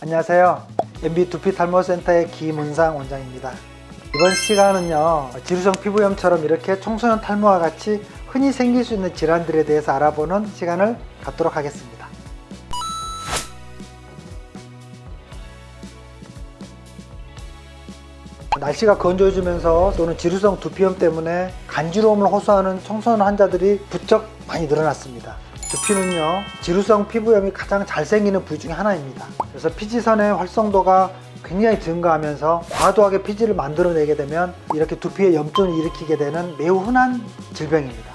안녕하세요. MB 두피탈모센터의 김은상 원장입니다. 이번 시간은요, 지루성 피부염처럼 이렇게 청소년 탈모와 같이 흔히 생길 수 있는 질환들에 대해서 알아보는 시간을 갖도록 하겠습니다. 날씨가 건조해지면서 또는 지루성 두피염 때문에 간지러움을 호소하는 청소년 환자들이 부쩍 많이 늘어났습니다. 두피는요, 지루성 피부염이 가장 잘 생기는 부위 중에 하나입니다. 그래서 피지선의 활성도가 굉장히 증가하면서 과도하게 피지를 만들어내게 되면 이렇게 두피에 염증을 일으키게 되는 매우 흔한 질병입니다.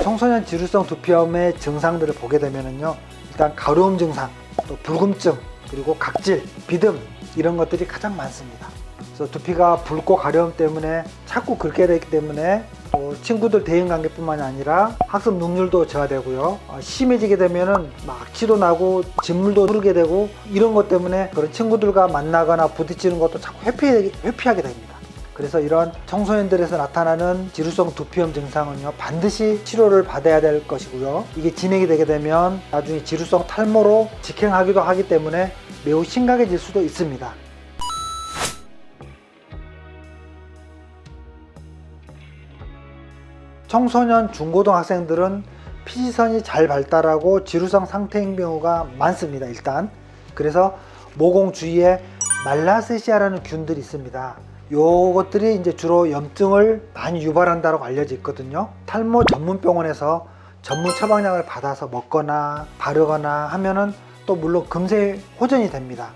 청소년 지루성 두피염의 증상들을 보게 되면요, 일단 가려움 증상, 또 붉음증, 그리고 각질, 비듬 이런 것들이 가장 많습니다. 그래서 두피가 붉고 가려움 때문에 자꾸 긁게 되기 때문에 또 친구들 대인관계뿐만이 아니라 학습 능률도 저하되고요, 심해지게 되면은 막 악취도 나고 진물도 흐르게 되고 이런 것 때문에 그런 친구들과 만나거나 부딪히는 것도 자꾸 회피하게 됩니다. 그래서 이런 청소년들에서 나타나는 지루성 두피염 증상은요, 반드시 치료를 받아야 될 것이고요, 이게 진행이 되게 되면 나중에 지루성 탈모로 직행하기도 하기 때문에 매우 심각해질 수도 있습니다. 청소년, 중고등학생들은 피지선이 잘 발달하고 지루성 상태인 경우가 많습니다. 일단 그래서 모공 주위에 말라세시아라는 균들이 있습니다. 요것들이 이제 주로 염증을 많이 유발한다고 알려져 있거든요. 탈모 전문 병원에서 전문 처방약을 받아서 먹거나 바르거나 하면은 또 물론 금세 호전이 됩니다.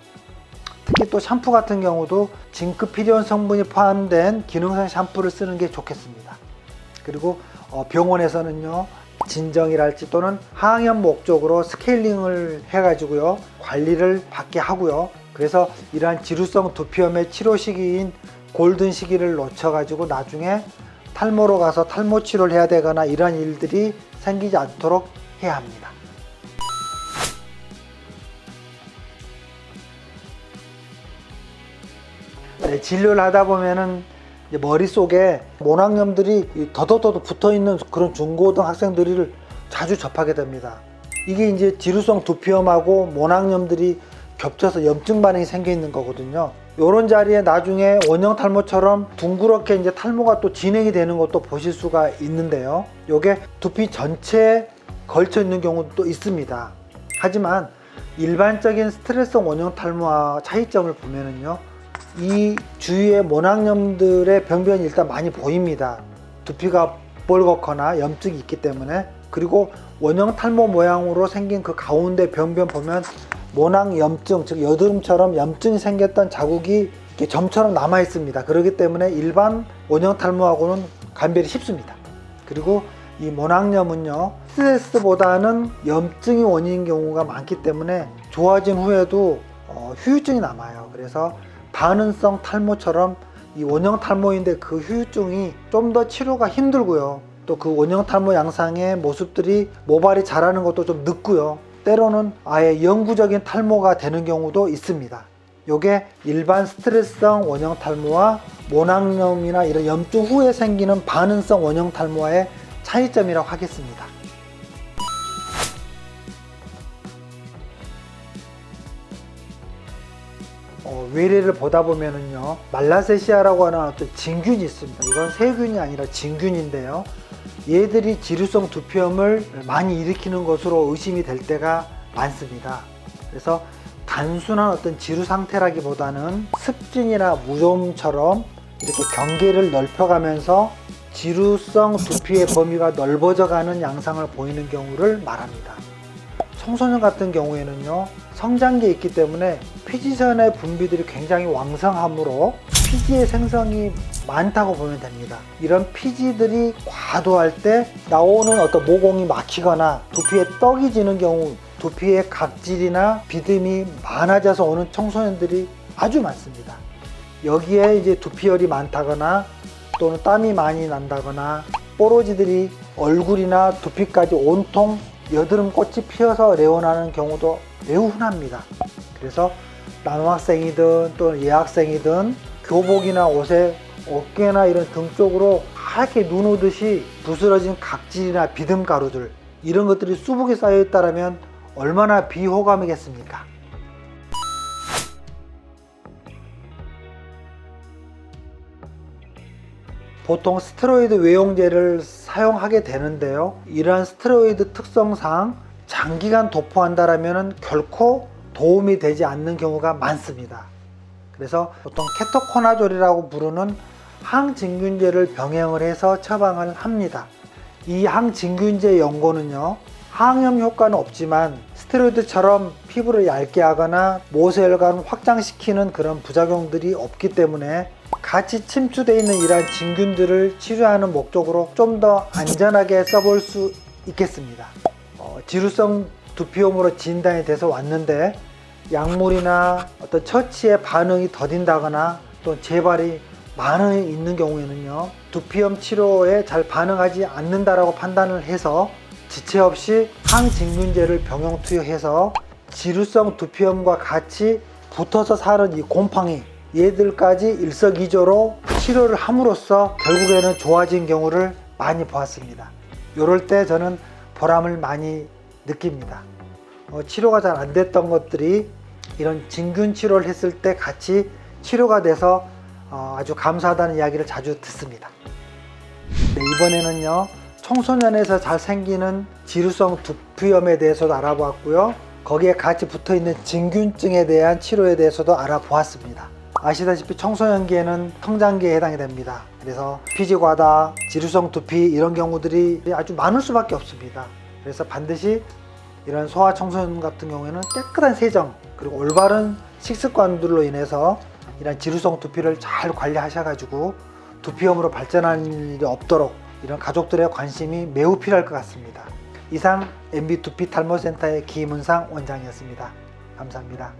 특히 또 샴푸 같은 경우도 징크피리온 성분이 포함된 기능성 샴푸를 쓰는 게 좋겠습니다. 그리고 병원에서는요, 진정이랄지 또는 항염 목적으로 스케일링을 해가지고요, 관리를 받게 하고요. 그래서 이러한 지루성 두피염의 치료 시기인 골든 시기를 놓쳐가지고 나중에 탈모로 가서 탈모 치료를 해야 되거나 이러한 일들이 생기지 않도록 해야 합니다. 네, 진료를 하다 보면은 머릿속에 모낭염들이 더더더 붙어있는 그런 중고등학생들을 자주 접하게 됩니다. 이게 이제 지루성 두피염하고 모낭염들이 겹쳐서 염증 반응이 생겨 있는 거거든요. 이런 자리에 나중에 원형 탈모처럼 둥그렇게 이제 탈모가 또 진행이 되는 것도 보실 수가 있는데요. 이게 두피 전체에 걸쳐 있는 경우도 있습니다. 하지만 일반적인 스트레스성 원형 탈모와 차이점을 보면은요, 이 주위의 모낭염들의 병변이 일단 많이 보입니다. 두피가 뻘겋거나 염증이 있기 때문에. 그리고 원형 탈모 모양으로 생긴 그 가운데 병변 보면 모낭염증, 즉 여드름처럼 염증이 생겼던 자국이 이렇게 점처럼 남아 있습니다. 그렇기 때문에 일반 원형 탈모하고는 감별이 쉽습니다. 그리고 이 모낭염은요, 스트레스보다는 염증이 원인인 경우가 많기 때문에 좋아진 후에도 후유증이 남아요. 그래서 반응성 탈모처럼 이 원형 탈모인데 그 후유증이 좀 더 치료가 힘들고요, 또 그 원형 탈모 양상의 모습들이 모발이 자라는 것도 좀 늦고요, 때로는 아예 영구적인 탈모가 되는 경우도 있습니다. 요게 일반 스트레스성 원형 탈모와 모낭염이나 이런 염증 후에 생기는 반응성 원형 탈모와의 차이점이라고 하겠습니다. 외래를 보다 보면은요, 말라세시아라고 하는 어떤 진균이 있습니다. 이건 세균이 아니라 진균인데요, 얘들이 지루성 두피염을 많이 일으키는 것으로 의심이 될 때가 많습니다. 그래서 단순한 어떤 지루 상태라기보다는 습진이나 무좀처럼 이렇게 경계를 넓혀가면서 지루성 두피의 범위가 넓어져가는 양상을 보이는 경우를 말합니다. 청소년 같은 경우에는요, 성장기에 있기 때문에 피지선의 분비들이 굉장히 왕성하므로 피지의 생성이 많다고 보면 됩니다. 이런 피지들이 과도할 때 나오는 어떤 모공이 막히거나 두피에 떡이 지는 경우, 두피에 각질이나 비듬이 많아져서 오는 청소년들이 아주 많습니다. 여기에 이제 두피열이 많다거나 또는 땀이 많이 난다거나 뽀로지들이 얼굴이나 두피까지 온통 여드름꽃이 피어서 레어나는 경우도 매우 흔합니다. 그래서 남학생이든 또는 여학생이든 교복이나 옷에 어깨나 이런 등 쪽으로 하얗게 눈 오듯이 부스러진 각질이나 비듬 가루들, 이런 것들이 수북이 쌓여 있다면 얼마나 비호감이겠습니까? 보통 스테로이드 외용제를 사용하게 되는데요, 이러한 스테로이드 특성상 장기간 도포한다면 결코 도움이 되지 않는 경우가 많습니다. 그래서 보통 케토코나졸이라고 부르는 항진균제를 병행을 해서 처방을 합니다. 이 항진균제 연고는요, 항염 효과는 없지만 스테로이드처럼 피부를 얇게 하거나 모세혈관 확장시키는 그런 부작용들이 없기 때문에 같이 침투되어 있는 이러한 진균들을 치료하는 목적으로 좀 더 안전하게 써볼 수 있겠습니다. 지루성 두피염으로 진단이 돼서 왔는데 약물이나 어떤 처치에 반응이 더딘다거나 또 재발이 많이 있는 경우에는요, 두피염 치료에 잘 반응하지 않는다라고 판단을 해서 지체 없이 항진균제를 병용 투여해서 지루성 두피염과 같이 붙어서 사는 이 곰팡이, 얘들까지 일석이조로 치료를 함으로써 결국에는 좋아진 경우를 많이 보았습니다. 이럴 때 저는 보람을 많이 느낍니다. 치료가 잘 안 됐던 것들이 이런 진균 치료를 했을 때 같이 치료가 돼서 아주 감사하다는 이야기를 자주 듣습니다. 네, 이번에는요, 청소년에서 잘 생기는 지루성 두피염에 대해서도 알아보았고요, 거기에 같이 붙어있는 진균증에 대한 치료에 대해서도 알아보았습니다. 아시다시피 청소년기에는 성장기에 해당이 됩니다. 그래서 피지과다, 지루성 두피 이런 경우들이 아주 많을 수밖에 없습니다. 그래서 반드시 이런 소아 청소년 같은 경우에는 깨끗한 세정, 그리고 올바른 식습관들로 인해서 이런 지루성 두피를 잘 관리하셔가지고 두피염으로 발전하는 일이 없도록 이런 가족들의 관심이 매우 필요할 것 같습니다. 이상 MB 두피 탈모센터의 김은상 원장이었습니다. 감사합니다.